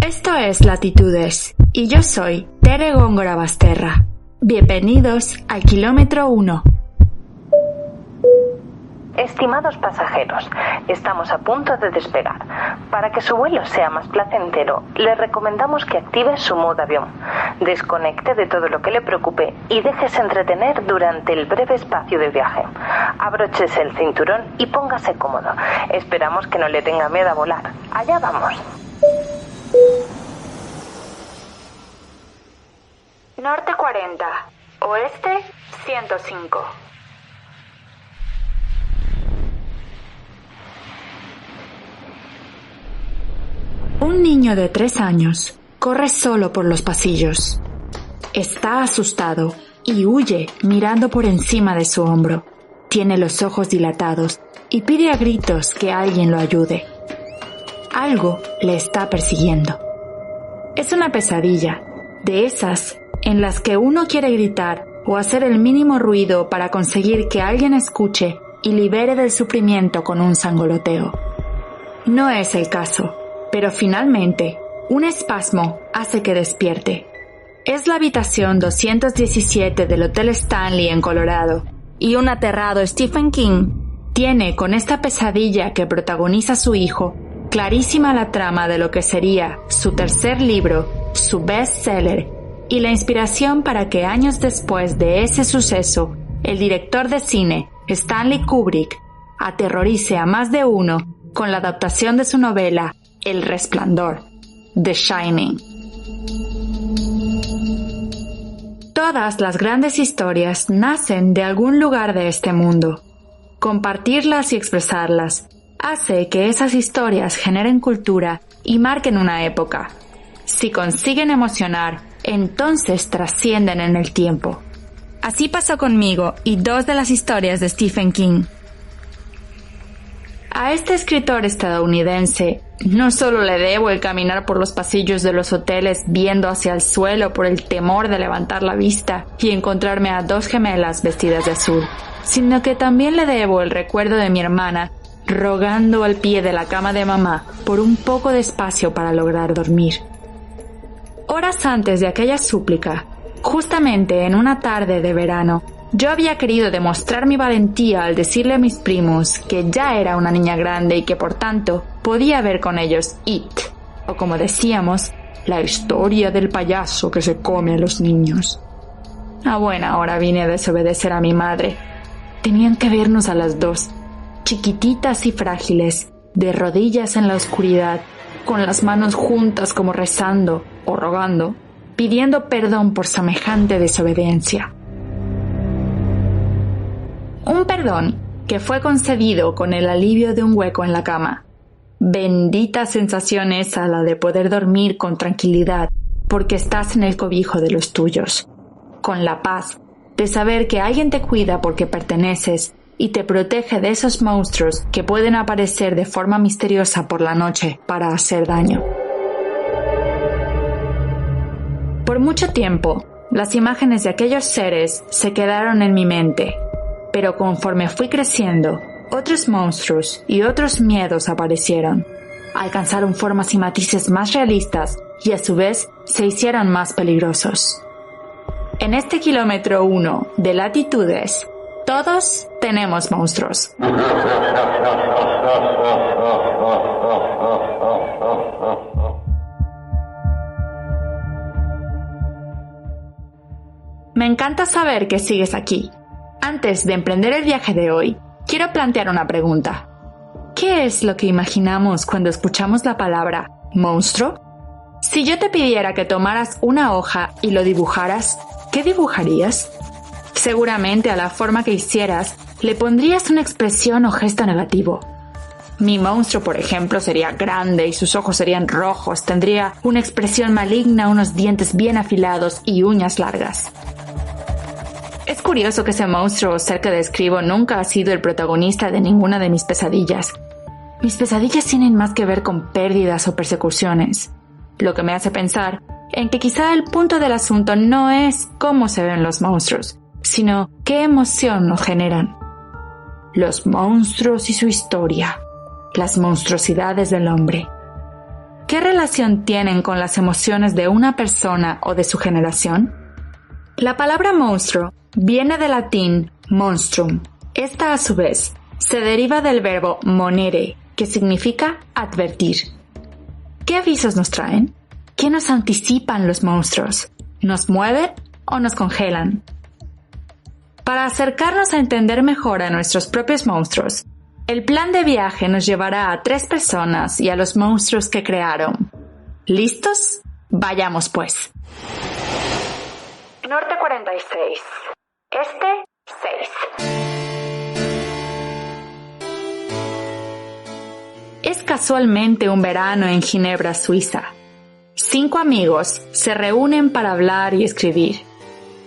Esto es Latitudes y yo soy Tere Góngora Basterra. Bienvenidos al kilómetro 1. Estimados pasajeros, estamos a punto de despegar. Para que su vuelo sea más placentero, le recomendamos que active su modo avión, desconecte de todo lo que le preocupe y déjese entretener durante el breve espacio de viaje. Abróchese el cinturón y póngase cómodo. Esperamos que no le tenga miedo a volar. Allá vamos. Norte 40, oeste 105. Un niño de 3 años corre solo por los pasillos. Está asustado y huye mirando por encima de su hombro. Tiene los ojos dilatados y pide a gritos que alguien lo ayude. Algo le está persiguiendo. Es una pesadilla, de esas en las que uno quiere gritar o hacer el mínimo ruido para conseguir que alguien escuche y libere del sufrimiento con un sangoloteo. No es el caso. Pero finalmente, un espasmo hace que despierte. Es la habitación 217 del Hotel Stanley en Colorado, y un aterrado Stephen King tiene con esta pesadilla que protagoniza su hijo clarísima la trama de lo que sería su tercer libro, su bestseller, y la inspiración para que años después de ese suceso, el director de cine, Stanley Kubrick, aterrorice a más de uno con la adaptación de su novela El Resplandor, The Shining. Todas las grandes historias nacen de algún lugar de este mundo. Compartirlas y expresarlas hace que esas historias generen cultura y marquen una época. Si consiguen emocionar, entonces trascienden en el tiempo. Así pasó conmigo y 2 de las historias de Stephen King. A este escritor estadounidense no solo le debo el caminar por los pasillos de los hoteles viendo hacia el suelo por el temor de levantar la vista y encontrarme a 2 gemelas vestidas de azul, sino que también le debo el recuerdo de mi hermana rogando al pie de la cama de mamá por un poco de espacio para lograr dormir. Horas antes de aquella súplica, justamente en una tarde de verano, yo había querido demostrar mi valentía al decirle a mis primos que ya era una niña grande y que por tanto podía ver con ellos It, o como decíamos, la historia del payaso que se come a los niños. A buena hora vine a desobedecer a mi madre. Tenían que vernos a las 2, chiquititas y frágiles, de rodillas en la oscuridad, con las manos juntas como rezando o rogando, pidiendo perdón por semejante desobediencia. Un perdón que fue concedido con el alivio de un hueco en la cama. Bendita sensación esa la de poder dormir con tranquilidad porque estás en el cobijo de los tuyos. Con la paz de saber que alguien te cuida porque perteneces y te protege de esos monstruos que pueden aparecer de forma misteriosa por la noche para hacer daño. Por mucho tiempo, las imágenes de aquellos seres se quedaron en mi mente. Pero conforme fui creciendo, otros monstruos y otros miedos aparecieron. Alcanzaron formas y matices más realistas y a su vez se hicieron más peligrosos. En este kilómetro 1 de Latitudes, todos tenemos monstruos. Me encanta saber que sigues aquí. Antes de emprender el viaje de hoy, quiero plantear una pregunta. ¿Qué es lo que imaginamos cuando escuchamos la palabra monstruo? Si yo te pidiera que tomaras una hoja y lo dibujaras, ¿qué dibujarías? Seguramente a la forma que hicieras le pondrías una expresión o gesto negativo. Mi monstruo, por ejemplo, sería grande y sus ojos serían rojos, tendría una expresión maligna, unos dientes bien afilados y uñas largas. Es curioso que ese monstruo o ser que describo nunca ha sido el protagonista de ninguna de mis pesadillas. Mis pesadillas tienen más que ver con pérdidas o persecuciones, lo que me hace pensar en que quizá el punto del asunto no es cómo se ven los monstruos, sino qué emoción nos generan. Los monstruos y su historia, las monstruosidades del hombre. ¿qué relación tienen con las emociones de una persona o de su generación? La palabra monstruo viene del latín monstrum. Esta, a su vez, se deriva del verbo monere, que significa advertir. ¿Qué avisos nos traen? ¿Qué nos anticipan los monstruos? ¿Nos mueven o nos congelan? Para acercarnos a entender mejor a nuestros propios monstruos, el plan de viaje nos llevará a 3 personas y a los monstruos que crearon. ¿Listos? Vayamos pues. Norte 46. Este 6. Es casualmente un verano en Ginebra, Suiza. 5 amigos se reúnen para hablar y escribir.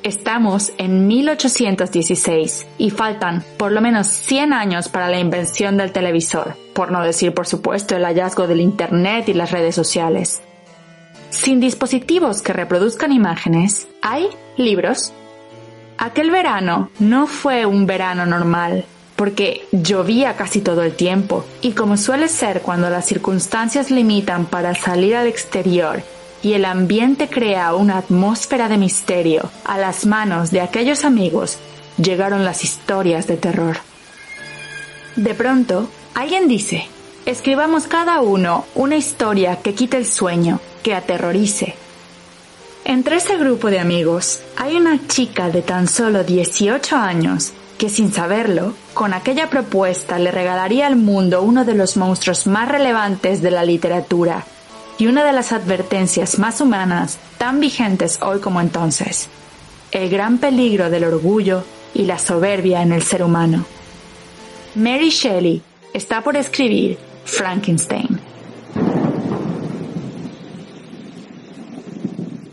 Estamos en 1816 y faltan por lo menos 100 años para la invención del televisor, por no decir por supuesto el hallazgo del Internet y las redes sociales. Sin dispositivos que reproduzcan imágenes, hay libros. Aquel verano no fue un verano normal, porque llovía casi todo el tiempo, y como suele ser cuando las circunstancias limitan para salir al exterior y el ambiente crea una atmósfera de misterio, a las manos de aquellos amigos llegaron las historias de terror. De pronto, alguien dice: escribamos cada uno una historia que quite el sueño, que aterrorice. Entre ese grupo de amigos hay una chica de tan solo 18 años que, sin saberlo, con aquella propuesta le regalaría al mundo uno de los monstruos más relevantes de la literatura y una de las advertencias más humanas, tan vigentes hoy como entonces: el gran peligro del orgullo y la soberbia en el ser humano. Mary Shelley está por escribir Frankenstein.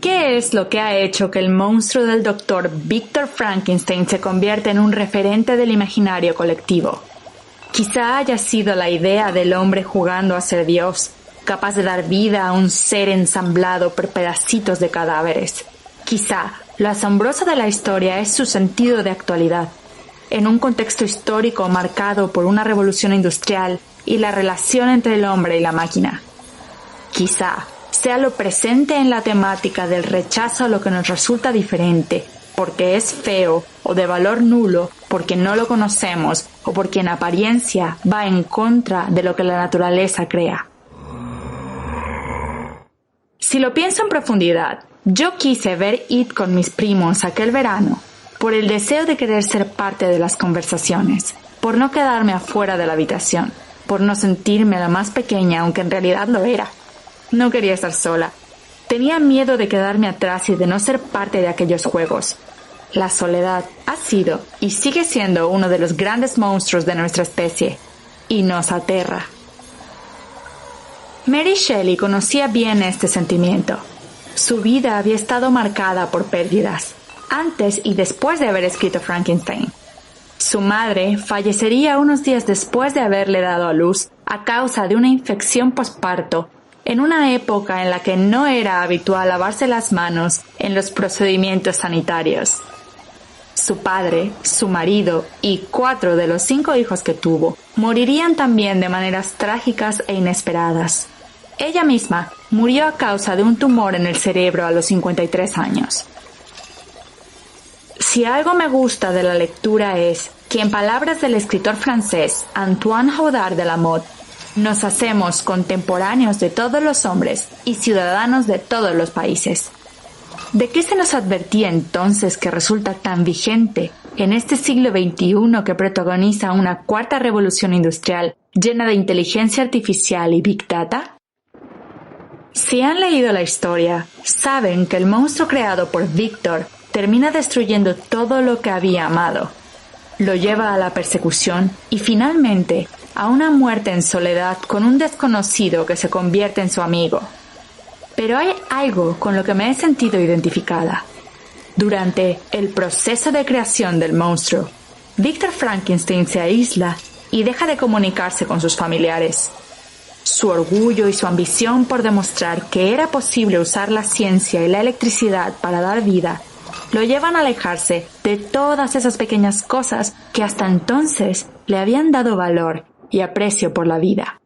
¿Qué es lo que ha hecho que el monstruo del Dr. Victor Frankenstein se convierta en un referente del imaginario colectivo? Quizá haya sido la idea del hombre jugando a ser Dios, capaz de dar vida a un ser ensamblado por pedacitos de cadáveres. Quizá lo asombroso de la historia es su sentido de actualidad, en un contexto histórico marcado por una revolución industrial y la relación entre el hombre y la máquina. Quizá sea lo presente en la temática del rechazo a lo que nos resulta diferente, porque es feo o de valor nulo, porque no lo conocemos o porque en apariencia va en contra de lo que la naturaleza crea. Si lo pienso en profundidad, yo quise ver It con mis primos aquel verano, por el deseo de querer ser parte de las conversaciones, por no quedarme afuera de la habitación, por no sentirme la más pequeña, aunque en realidad lo era. No quería estar sola. Tenía miedo de quedarme atrás y de no ser parte de aquellos juegos. La soledad ha sido y sigue siendo uno de los grandes monstruos de nuestra especie, y nos aterra. Mary Shelley conocía bien este sentimiento. Su vida había estado marcada por pérdidas, antes y después de haber escrito Frankenstein. Su madre fallecería unos días después de haberle dado a luz a causa de una infección posparto, en una época en la que no era habitual lavarse las manos en los procedimientos sanitarios. Su padre, su marido y 4 de los 5 hijos que tuvo morirían también de maneras trágicas e inesperadas. Ella misma murió a causa de un tumor en el cerebro a los 53 años. Si algo me gusta de la lectura es que, en palabras del escritor francés Antoine Houdard de Lamotte, nos hacemos contemporáneos de todos los hombres y ciudadanos de todos los países. ¿De qué se nos advertía entonces que resulta tan vigente en este siglo XXI que protagoniza una 4ª revolución industrial llena de inteligencia artificial y Big Data? Si han leído la historia, saben que el monstruo creado por Victor termina destruyendo todo lo que había amado. Lo lleva a la persecución y finalmente a una muerte en soledad con un desconocido que se convierte en su amigo. Pero hay algo con lo que me he sentido identificada. Durante el proceso de creación del monstruo, Victor Frankenstein se aísla y deja de comunicarse con sus familiares. Su orgullo y su ambición por demostrar que era posible usar la ciencia y la electricidad para dar vida lo llevan a alejarse de todas esas pequeñas cosas que hasta entonces le habían dado valor y aprecio por la vida.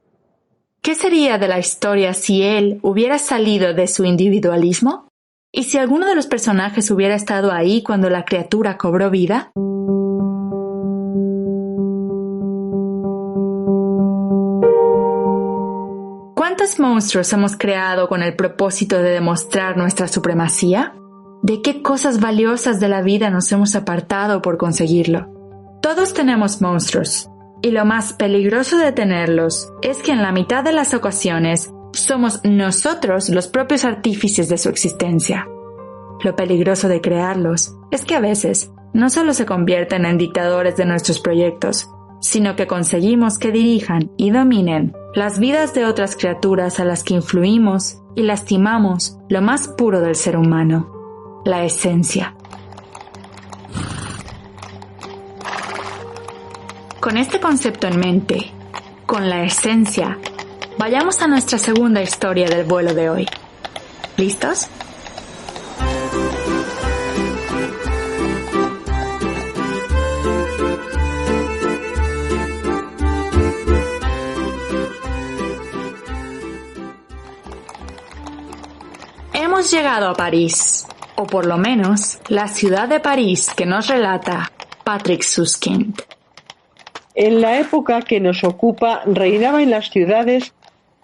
¿Qué sería de la historia si él hubiera salido de su individualismo? ¿Y si alguno de los personajes hubiera estado ahí cuando la criatura cobró vida? ¿Cuántos monstruos hemos creado con el propósito de demostrar nuestra supremacía? ¿De qué cosas valiosas de la vida nos hemos apartado por conseguirlo? Todos tenemos monstruos, y lo más peligroso de tenerlos es que en la mitad de las ocasiones somos nosotros los propios artífices de su existencia. Lo peligroso de crearlos es que a veces no solo se convierten en dictadores de nuestros proyectos, sino que conseguimos que dirijan y dominen las vidas de otras criaturas a las que influimos y lastimamos lo más puro del ser humano, la esencia. Con este concepto en mente, con la esencia, vayamos a nuestra segunda historia del vuelo de hoy. ¿Listos? Hemos llegado a París, o por lo menos la ciudad de París que nos relata Patrick Suskind. En la época que nos ocupa reinaba en las ciudades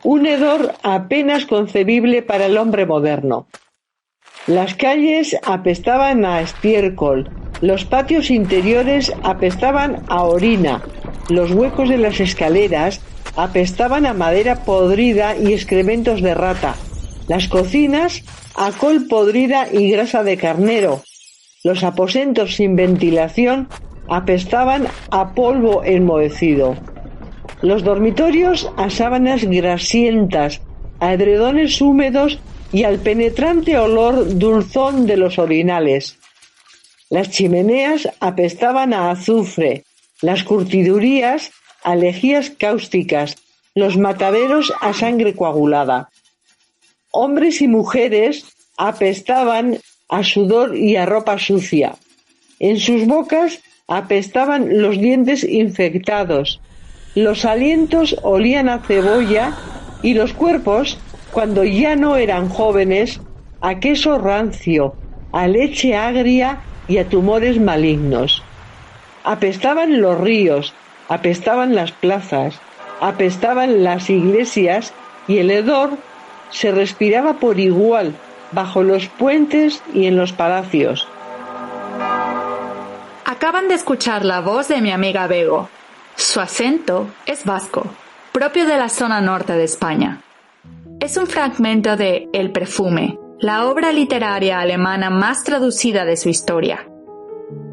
un hedor apenas concebible para el hombre moderno. Las calles apestaban a estiércol, los patios interiores apestaban a orina, los huecos de las escaleras apestaban a madera podrida y excrementos de rata, las cocinas a col podrida y grasa de carnero, los aposentos sin ventilación apestaban a polvo enmohecido. Los dormitorios a sábanas grasientas, a edredones húmedos y al penetrante olor dulzón de los orinales. Las chimeneas apestaban a azufre, las curtidurías a lejías cáusticas, los mataderos a sangre coagulada. Hombres y mujeres apestaban a sudor y a ropa sucia. En sus bocas apestaban los dientes infectados, los alientos olían a cebolla y los cuerpos, cuando ya no eran jóvenes, a queso rancio, a leche agria y a tumores malignos. Apestaban los ríos, apestaban las plazas, apestaban las iglesias y el hedor se respiraba por igual bajo los puentes y en los palacios. Acaban de escuchar la voz de mi amiga Bego. Su acento es vasco, propio de la zona norte de España. Es un fragmento de El perfume, la obra literaria alemana más traducida de su historia.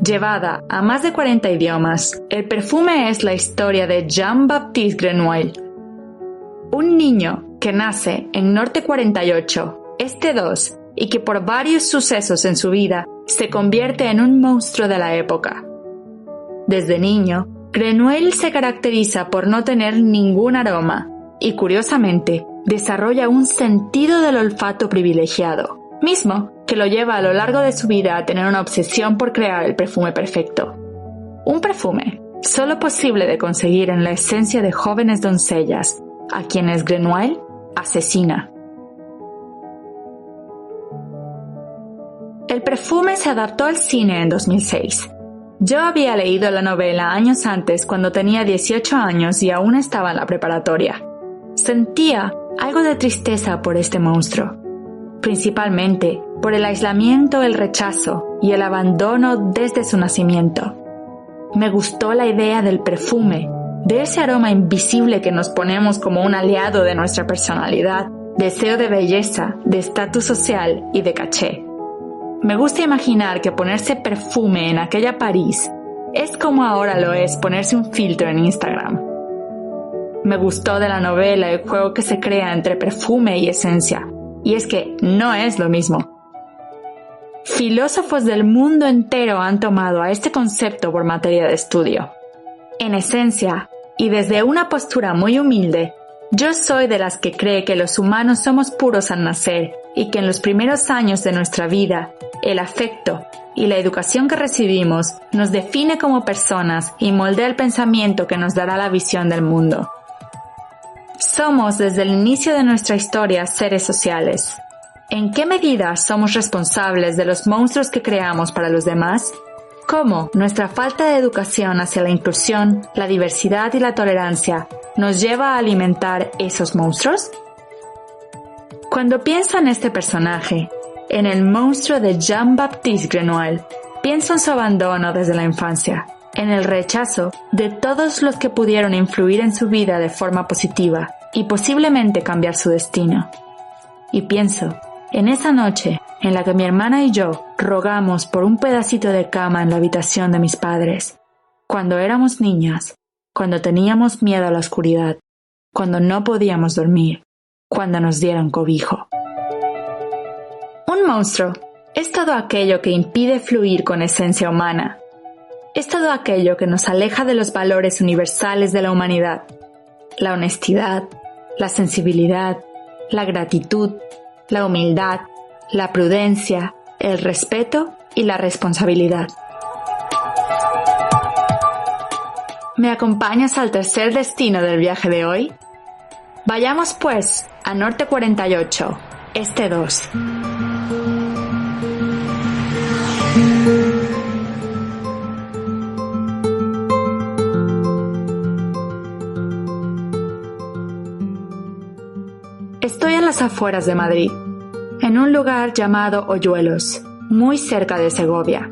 Llevada a más de 40 idiomas, El perfume es la historia de Jean-Baptiste Grenouille, un niño que nace en Norte 48, Este 2, y que por varios sucesos en su vida se convierte en un monstruo de la época. Desde niño, Grenouille se caracteriza por no tener ningún aroma y, curiosamente, desarrolla un sentido del olfato privilegiado, mismo que lo lleva a lo largo de su vida a tener una obsesión por crear el perfume perfecto. Un perfume solo posible de conseguir en la esencia de jóvenes doncellas, a quienes Grenouille asesina. El perfume se adaptó al cine en 2006. Yo había leído la novela años antes cuando tenía 18 años y aún estaba en la preparatoria. Sentía algo de tristeza por este monstruo, principalmente por el aislamiento, el rechazo y el abandono desde su nacimiento. Me gustó la idea del perfume, de ese aroma invisible que nos ponemos como un aliado de nuestra personalidad, deseo de belleza, de estatus social y de caché. Me gusta imaginar que ponerse perfume en aquella París es como ahora lo es ponerse un filtro en Instagram. Me gustó de la novela el juego que se crea entre perfume y esencia, y es que no es lo mismo. Filósofos del mundo entero han tomado a este concepto por materia de estudio. En esencia, y desde una postura muy humilde, yo soy de las que cree que los humanos somos puros al nacer y que en los primeros años de nuestra vida, el afecto y la educación que recibimos nos define como personas y moldea el pensamiento que nos dará la visión del mundo. Somos desde el inicio de nuestra historia seres sociales. ¿En qué medida somos responsables de los monstruos que creamos para los demás? ¿Cómo nuestra falta de educación hacia la inclusión, la diversidad y la tolerancia nos lleva a alimentar esos monstruos? Cuando pienso en este personaje, en el monstruo de Jean-Baptiste Grenouille, pienso en su abandono desde la infancia, en el rechazo de todos los que pudieron influir en su vida de forma positiva y posiblemente cambiar su destino. Y pienso en esa noche en la que mi hermana y yo rogamos por un pedacito de cama en la habitación de mis padres, cuando éramos niñas, cuando teníamos miedo a la oscuridad, cuando no podíamos dormir, cuando nos dieran cobijo. Un monstruo es todo aquello que impide fluir con esencia humana. Es todo aquello que nos aleja de los valores universales de la humanidad: la honestidad, la sensibilidad, la gratitud, la humildad, la prudencia, el respeto y la responsabilidad. ¿Me acompañas al tercer destino del viaje de hoy? Vayamos pues a Norte 48, Este 2. Estoy en las afueras de Madrid, en un lugar llamado Hoyuelos, muy cerca de Segovia.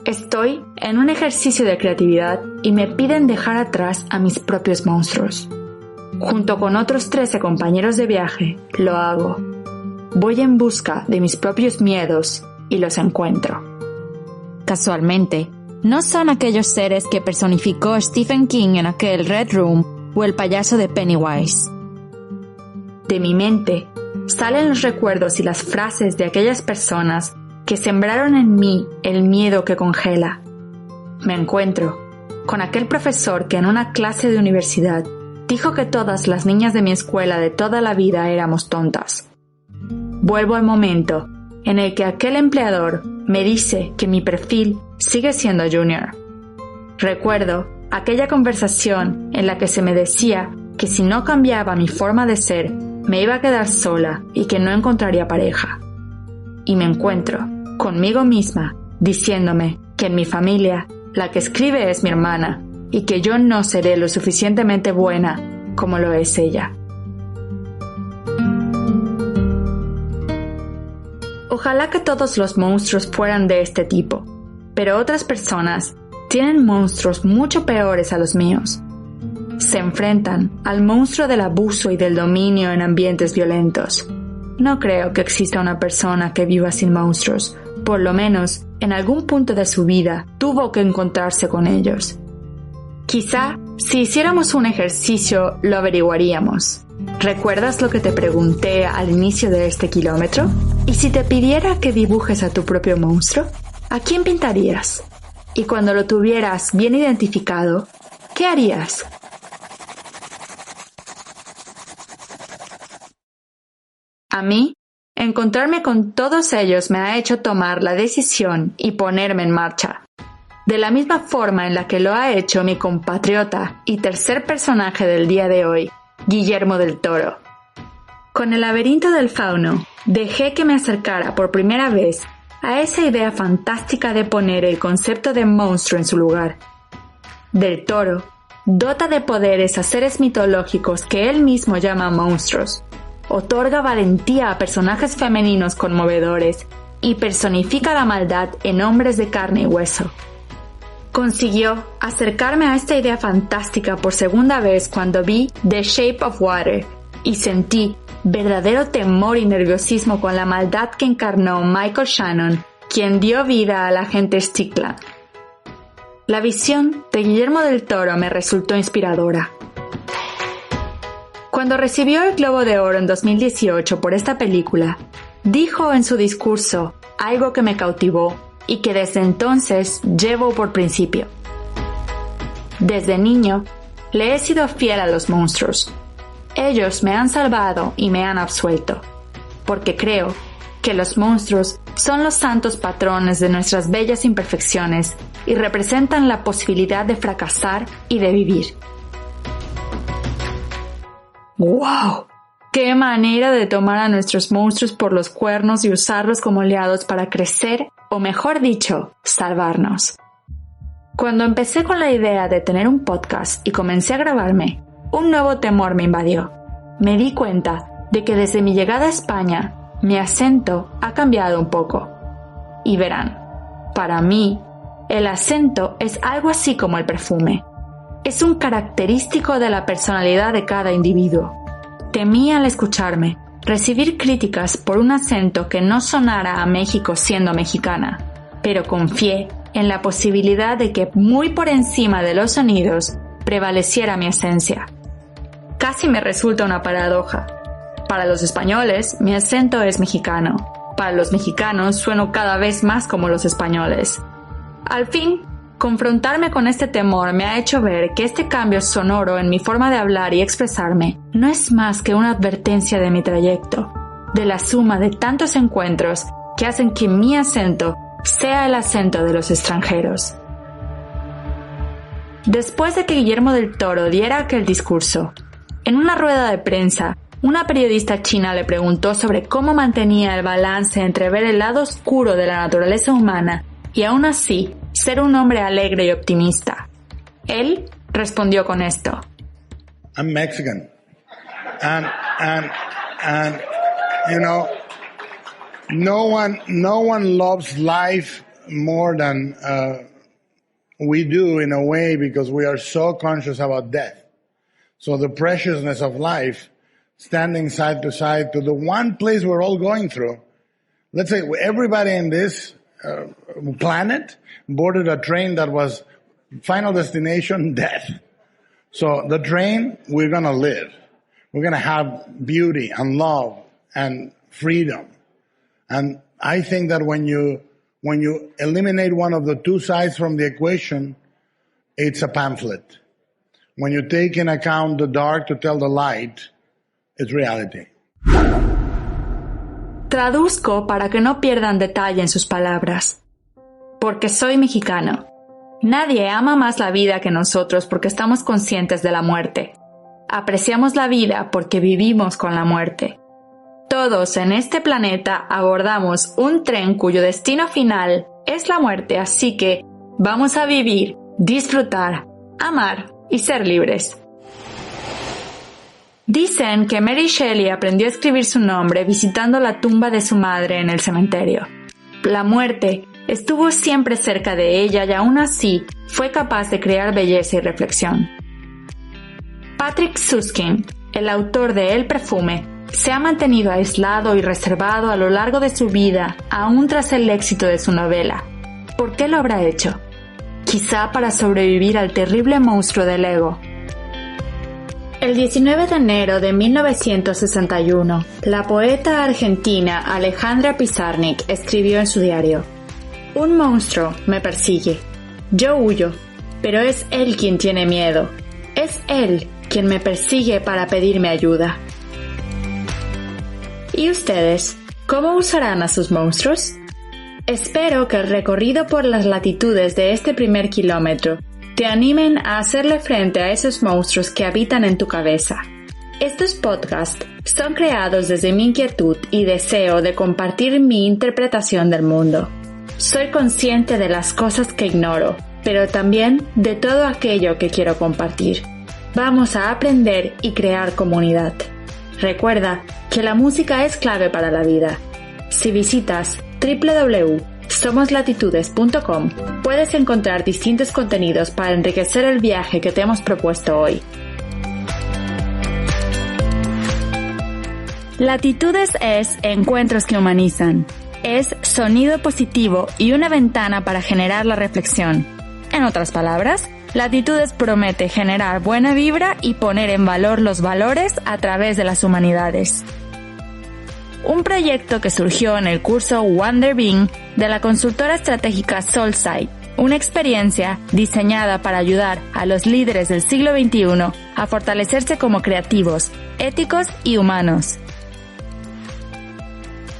Estoy en un ejercicio de creatividad y me piden dejar atrás a mis propios monstruos. Junto con otros 13 compañeros de viaje, lo hago. Voy en busca de mis propios miedos y los encuentro. Casualmente, no son aquellos seres que personificó Stephen King en aquel Red Room o el payaso de Pennywise. De mi mente salen los recuerdos y las frases de aquellas personas que sembraron en mí el miedo que congela. Me encuentro con aquel profesor que en una clase de universidad dijo que todas las niñas de mi escuela de toda la vida éramos tontas. Vuelvo al momento en el que aquel empleador me dice que mi perfil sigue siendo junior. Recuerdo aquella conversación en la que se me decía que si no cambiaba mi forma de ser, me iba a quedar sola y que no encontraría pareja. Y me encuentro conmigo misma diciéndome que en mi familia la que escribe es mi hermana y que yo no seré lo suficientemente buena como lo es ella. Ojalá que todos los monstruos fueran de este tipo, pero otras personas tienen monstruos mucho peores a los míos. Se enfrentan al monstruo del abuso y del dominio en ambientes violentos. No creo que exista una persona que viva sin monstruos. Por lo menos, en algún punto de su vida, tuvo que encontrarse con ellos. Quizá, si hiciéramos un ejercicio, lo averiguaríamos. ¿Recuerdas lo que te pregunté al inicio de este kilómetro? ¿Y si te pidiera que dibujes a tu propio monstruo? ¿A quién pintarías? Y cuando lo tuvieras bien identificado, ¿qué harías? A mí, encontrarme con todos ellos me ha hecho tomar la decisión y ponerme en marcha. De la misma forma en la que lo ha hecho mi compatriota y tercer personaje del día de hoy, Guillermo del Toro. Con El laberinto del fauno, dejé que me acercara por primera vez a esa idea fantástica de poner el concepto de monstruo en su lugar. Del Toro dota de poderes a seres mitológicos que él mismo llama monstruos. Otorga valentía a personajes femeninos conmovedores y personifica la maldad en hombres de carne y hueso. Consiguió acercarme a esta idea fantástica por segunda vez cuando vi The Shape of Water y sentí verdadero temor y nerviosismo con la maldad que encarnó Michael Shannon, quien dio vida al agente Strickland. La visión de Guillermo del Toro me resultó inspiradora. Cuando recibió el Globo de Oro en 2018 por esta película, dijo en su discurso algo que me cautivó y que desde entonces llevo por principio. Desde niño, le he sido fiel a los monstruos. Ellos me han salvado y me han absuelto, porque creo que los monstruos son los santos patrones de nuestras bellas imperfecciones y representan la posibilidad de fracasar y de vivir. ¡Wow! ¡Qué manera de tomar a nuestros monstruos por los cuernos y usarlos como aliados para crecer, o mejor dicho, salvarnos! Cuando empecé con la idea de tener un podcast y comencé a grabarme, un nuevo temor me invadió. Me di cuenta de que desde mi llegada a España, mi acento ha cambiado un poco. Y verán, para mí, el acento es algo así como el perfume. Es un característico de la personalidad de cada individuo. Temí al escucharme recibir críticas por un acento que no sonara a México siendo mexicana, pero confié en la posibilidad de que muy por encima de los sonidos prevaleciera mi esencia. Casi me resulta una paradoja. Para los españoles, mi acento es mexicano. Para los mexicanos, sueno cada vez más como los españoles. Al fin, confrontarme con este temor me ha hecho ver que este cambio sonoro en mi forma de hablar y expresarme no es más que una advertencia de mi trayecto, de la suma de tantos encuentros que hacen que mi acento sea el acento de los extranjeros. Después de que Guillermo del Toro diera aquel discurso, en una rueda de prensa, una periodista china le preguntó sobre cómo mantenía el balance entre ver el lado oscuro de la naturaleza humana y aún así ser un hombre alegre y optimista. Él respondió con esto: I'm Mexican. And you know, no one loves life more than we do in a way, because we are so conscious about death. So the preciousness of life, standing side to side to the one place we're all going through. Let's say everybody in this planet boarded a train that was final destination death. So the train, we're going to live. We're going to have beauty and love and freedom. And I think that when you eliminate one of the two sides from the equation, it's a pamphlet. When you take in account the dark to tell the light, it's reality. Traduzco para que no pierdan detalle en sus palabras. Porque soy mexicano. Nadie ama más la vida que nosotros porque estamos conscientes de la muerte. Apreciamos la vida porque vivimos con la muerte. Todos en este planeta abordamos un tren cuyo destino final es la muerte, así que vamos a vivir, disfrutar, amar y ser libres. Dicen que Mary Shelley aprendió a escribir su nombre visitando la tumba de su madre en el cementerio. La muerte estuvo siempre cerca de ella y aún así fue capaz de crear belleza y reflexión. Patrick Süskind, el autor de El perfume, se ha mantenido aislado y reservado a lo largo de su vida, aún tras el éxito de su novela. ¿Por qué lo habrá hecho? Quizá para sobrevivir al terrible monstruo del ego. El 19 de enero de 1961, la poeta argentina Alejandra Pizarnik escribió en su diario: «Un monstruo me persigue. Yo huyo, pero es él quien tiene miedo. Es él quien me persigue para pedirme ayuda». ¿Y ustedes? ¿Cómo usarán a sus monstruos? Espero que el recorrido por las latitudes de este primer kilómetro te animen a hacerle frente a esos monstruos que habitan en tu cabeza. Estos podcasts son creados desde mi inquietud y deseo de compartir mi interpretación del mundo. Soy consciente de las cosas que ignoro, pero también de todo aquello que quiero compartir. Vamos a aprender y crear comunidad. Recuerda que la música es clave para la vida. Si visitas www.somoslatitudes.com, puedes encontrar distintos contenidos para enriquecer el viaje que te hemos propuesto hoy. Latitudes es encuentros que humanizan. Es sonido positivo y una ventana para generar la reflexión. En otras palabras, Latitudes promete generar buena vibra y poner en valor los valores a través de las humanidades. Un proyecto que surgió en el curso Wonder Being de la consultora estratégica Soulsight, una experiencia diseñada para ayudar a los líderes del siglo XXI a fortalecerse como creativos, éticos y humanos.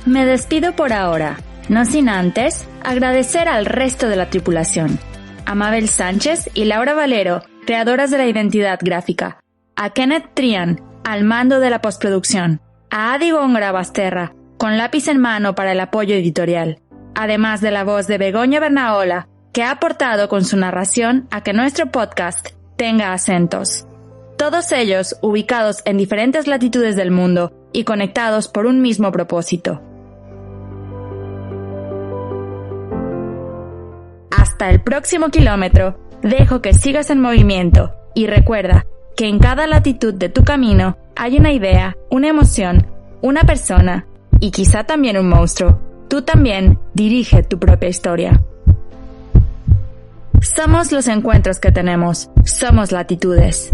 Me despido por ahora, no sin antes agradecer al resto de la tripulación. A Mabel Sánchez y Laura Valero, creadoras de la identidad gráfica. A Kenneth Trian, al mando de la postproducción, a Adi Góngora Basterra, con lápiz en mano para el apoyo editorial, además de la voz de Begoña Bernaola, que ha aportado con su narración a que nuestro podcast tenga acentos. Todos ellos ubicados en diferentes latitudes del mundo y conectados por un mismo propósito. Hasta el próximo kilómetro, dejo que sigas en movimiento y recuerda que en cada latitud de tu camino hay una idea, una emoción, una persona y quizá también un monstruo. Tú también dirige tu propia historia. Somos los encuentros que tenemos, somos latitudes.